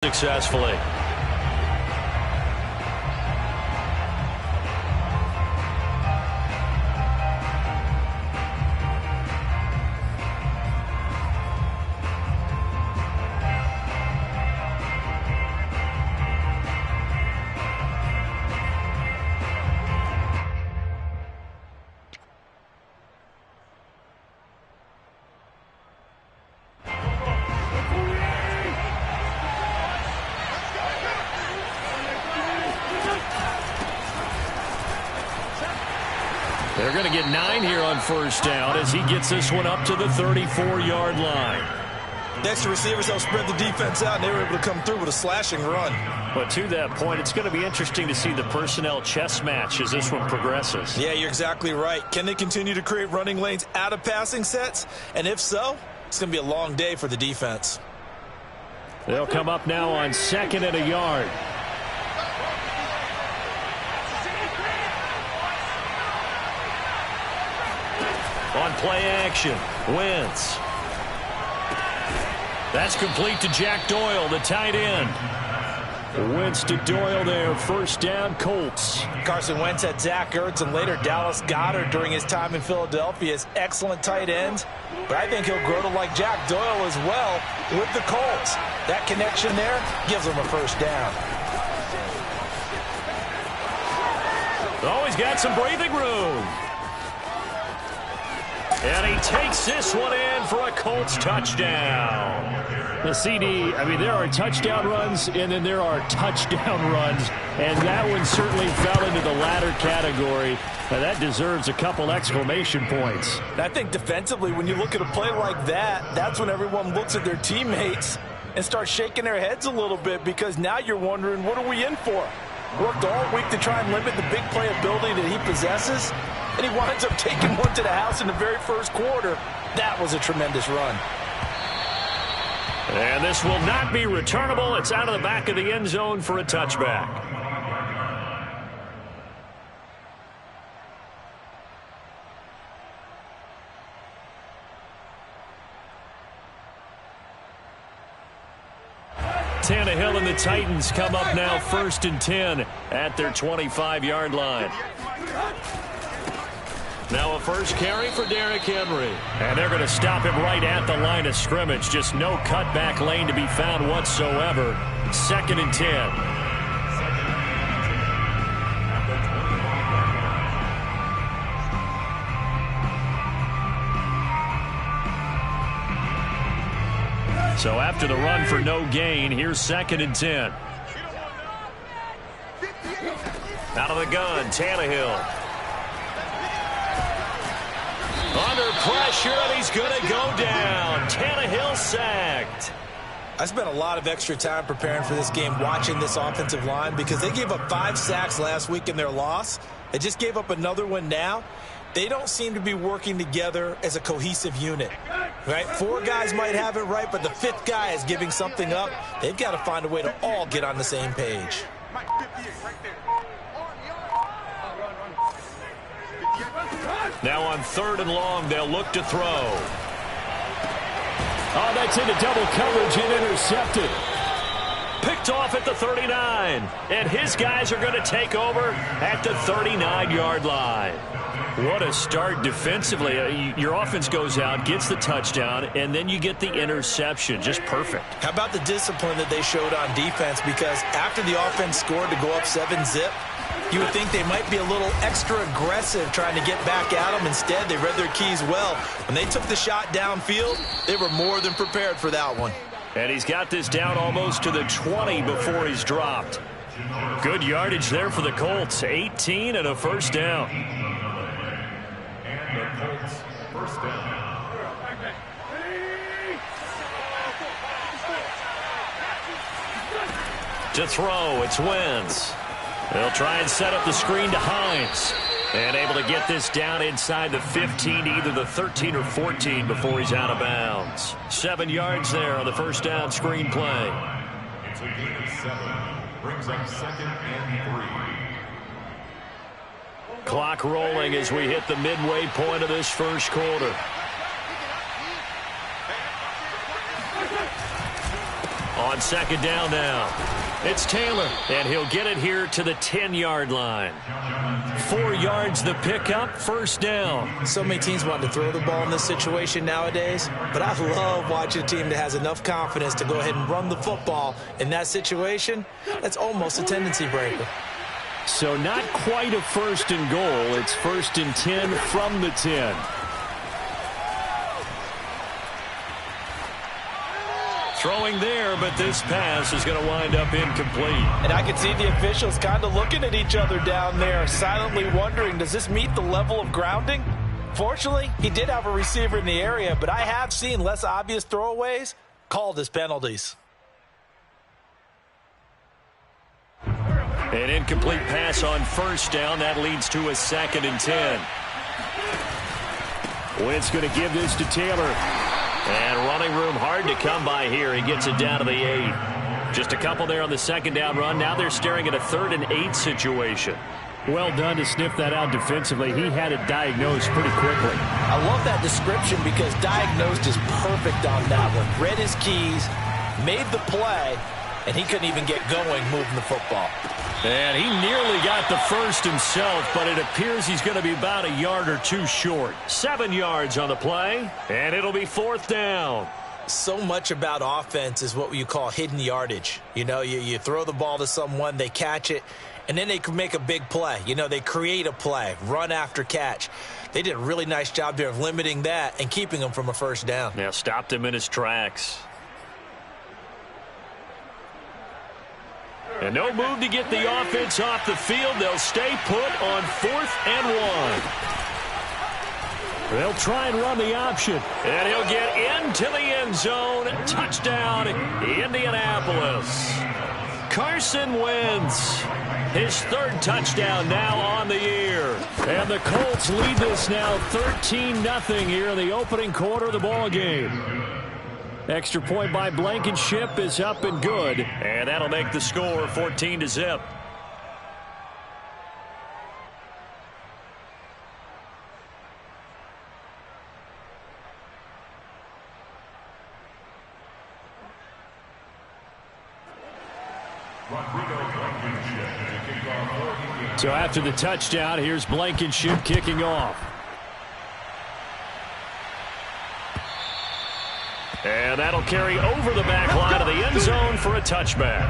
successfully. They're going to get 9 here on first down as he gets this one up to the 34-yard line. Next receivers help spread the defense out, and they were able to come through with a slashing run. But to that point, it's going to be interesting to see the personnel chess match as this one progresses. Yeah, you're exactly right. Can they continue to create running lanes out of passing sets? And if so, it's going to be a long day for the defense. They'll come up now on 2nd and a yard. On play action, Wentz. That's complete to Jack Doyle, the tight end. Wentz to Doyle there, first down, Colts. Carson Wentz had Zach Ertz and later Dallas Goedert during his time in Philadelphia as excellent tight ends. But I think he'll grow to like Jack Doyle as well with the Colts. That connection there gives him a first down. Oh, he's got some breathing room. And he takes this one in for a Colts touchdown. The CD, I mean, there are touchdown runs, and then there are touchdown runs. And that one certainly fell into the latter category. Now, that deserves a couple exclamation points. I think defensively, when you look at a play like that, that's when everyone looks at their teammates and starts shaking their heads a little bit, because now you're wondering, what are we in for? Worked all week to try and limit the big play ability that he possesses, and he winds up taking one to the house in the very first quarter. That was a tremendous run. And this will not be returnable. It's out of the back of the end zone for a touchback. Tannehill and the Titans come up now 1st and 10 at their 25-yard line. Now a first carry for Derrick Henry. And they're going to stop him right at the line of scrimmage. Just no cutback lane to be found whatsoever. 2nd and 10. So after the run for no gain, here's 2nd and 10. Out of the gun, Tannehill. Under pressure, and he's going to go down. Tannehill sacked. I spent a lot of extra time preparing for this game, watching this offensive line, because they gave up 5 sacks last week in their loss. They just gave up another one now. They don't seem to be working together as a cohesive unit. Right? 4 guys might have it right, but the 5th guy is giving something up. They've got to find a way to all get on the same page. Now on 3rd and long, they'll look to throw. Oh, that's into double coverage and intercepted. Picked off at the 39. And his guys are going to take over at the 39-yard line. What a start defensively. Your offense goes out, gets the touchdown, and then you get the interception. Just perfect. How about the discipline that they showed on defense? Because after the offense scored to go up 7-zip, you would think they might be a little extra aggressive trying to get back at them. Instead, they read their keys well. When they took the shot downfield, they were more than prepared for that one. And he's got this down almost to the 20 before he's dropped. Good yardage there for the Colts. 18 and a first down. And the Colts first down. To throw, it's Wentz. They'll try and set up the screen to Hines. And able to get this down inside the 15 to either the 13 or 14 before he's out of bounds. 7 yards there on the first down screen play. It's a gain of 7. Brings up 2nd and 3. Clock rolling as we hit the midway point of this first quarter. On second down now, it's Taylor, and he'll get it here to the 10-yard line. 4 yards the pickup, first down. So many teams want to throw the ball in this situation nowadays, but I love watching a team that has enough confidence to go ahead and run the football in that situation. That's almost a tendency breaker. So not quite a first and goal. It's first and 10 from the 10. Throwing there, but this pass is going to wind up incomplete. And I can see the officials kind of looking at each other down there, silently wondering, does this meet the level of grounding? Fortunately, he did have a receiver in the area, but I have seen less obvious throwaways called as penalties. An incomplete pass on first down. That leads to a second and 10. Wentz going to give this to Taylor. And running room hard to come by here. He gets it down to the 8. Just a couple there on the second down run. Now they're staring at a 3rd and 8 situation. Well done to sniff that out defensively. He had it diagnosed pretty quickly. I love that description because diagnosed is perfect on that one. Read his keys, made the play, and he couldn't even get going moving the football. And he nearly got the first himself, but it appears he's going to be about a yard or 2 short. 7 yards on the play, and it'll be 4th down. So much about offense is what you call hidden yardage. You know, you throw the ball to someone, they catch it, and then they can make a big play. You know, they create a play, run after catch. They did a really nice job there of limiting that and keeping him from a first down. Now stopped him in his tracks. And no move to get the offense off the field. They'll stay put on 4th and 1. They'll try and run the option. And he'll get into the end zone. Touchdown, Indianapolis. Carson Wentz, his 3rd touchdown now on the year. And the Colts lead this now 13-0 here in the opening quarter of the ball game. Extra point by Blankenship is up and good. And that'll make the score 14-0. So after the touchdown, here's Blankenship kicking off. And that'll carry over the back line of the end zone for a touchback.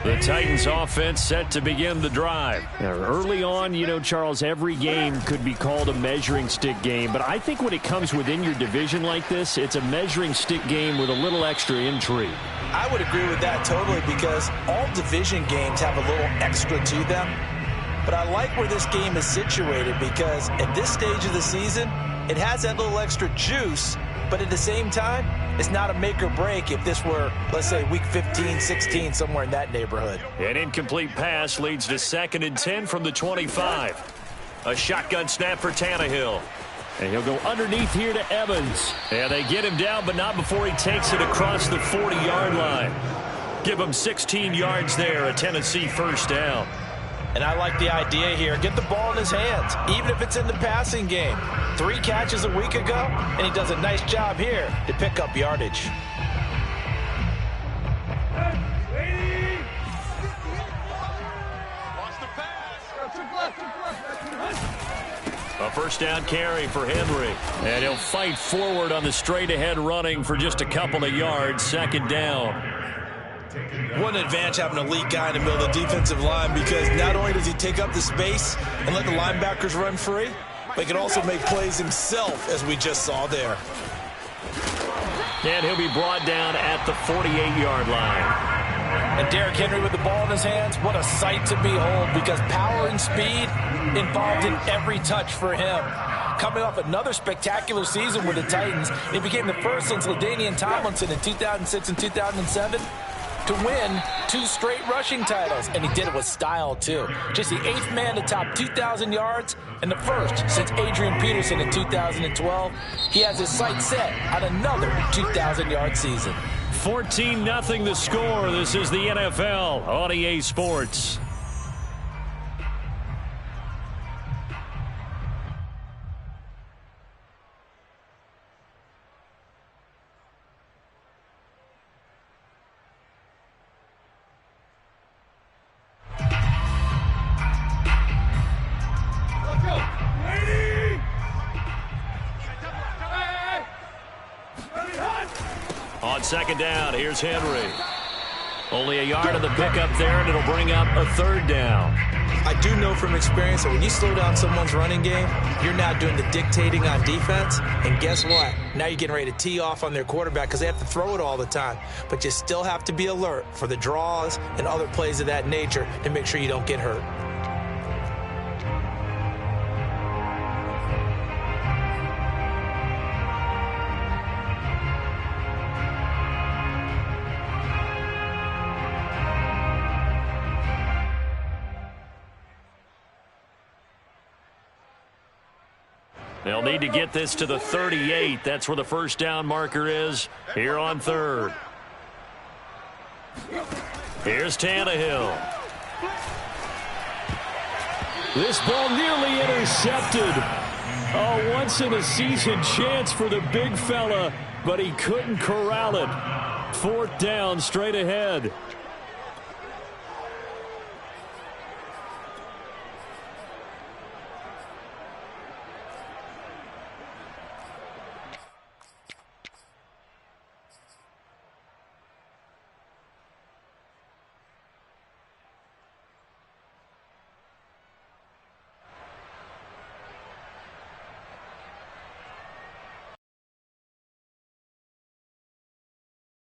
The Titans offense set to begin the drive. Now, early on, you know, Charles, every game could be called a measuring stick game. But I think when it comes within your division like this, it's a measuring stick game with a little extra intrigue. I would agree with that totally because all division games have a little extra to them. But I like where this game is situated because at this stage of the season, it has that little extra juice. But at the same time, it's not a make or break if this were, let's say, week 15, 16, somewhere in that neighborhood. An incomplete pass leads to 2nd and 10 from the 25. A shotgun snap for Tannehill. And he'll go underneath here to Evans. And they get him down, but not before he takes it across the 40-yard line. Give him 16 yards there, a Tennessee first down. And I like the idea here. Get the ball in his hands, even if it's in the passing game. 3 catches a week ago, and he does a nice job here to pick up yardage. A first down carry for Henry. And he'll fight forward on the straight-ahead running for just a couple of yards. 2nd down. What an advantage having an elite guy in the middle of the defensive line because not only does he take up the space and let the linebackers run free, but he can also make plays himself, as we just saw there. And he'll be brought down at the 48-yard line. And Derrick Henry with the ball in his hands, what a sight to behold because power and speed involved in every touch for him. Coming off another spectacular season with the Titans, he became the first since LaDainian Tomlinson in 2006 and 2007 to win 2 straight rushing titles, and he did it with style, too. Just the 8th man to top 2,000 yards and the first since Adrian Peterson in 2012. He has his sights set on another 2,000-yard season. 14-0 the score. This is the NFL on EA Sports. On second down, here's Henry. Only a yard of the pickup there, and it'll bring up a third down. I do know from experience that when you slow down someone's running game, you're now doing the dictating on defense. And guess what? Now you're getting ready to tee off on their quarterback because they have to throw it all the time. But you still have to be alert for the draws and other plays of that nature to make sure you don't get hurt. They'll need to get this to the 38. That's where the first down marker is here on third. Here's Tannehill. This ball nearly intercepted. A once-in-a-season chance for the big fella, but he couldn't corral it. Fourth down straight ahead.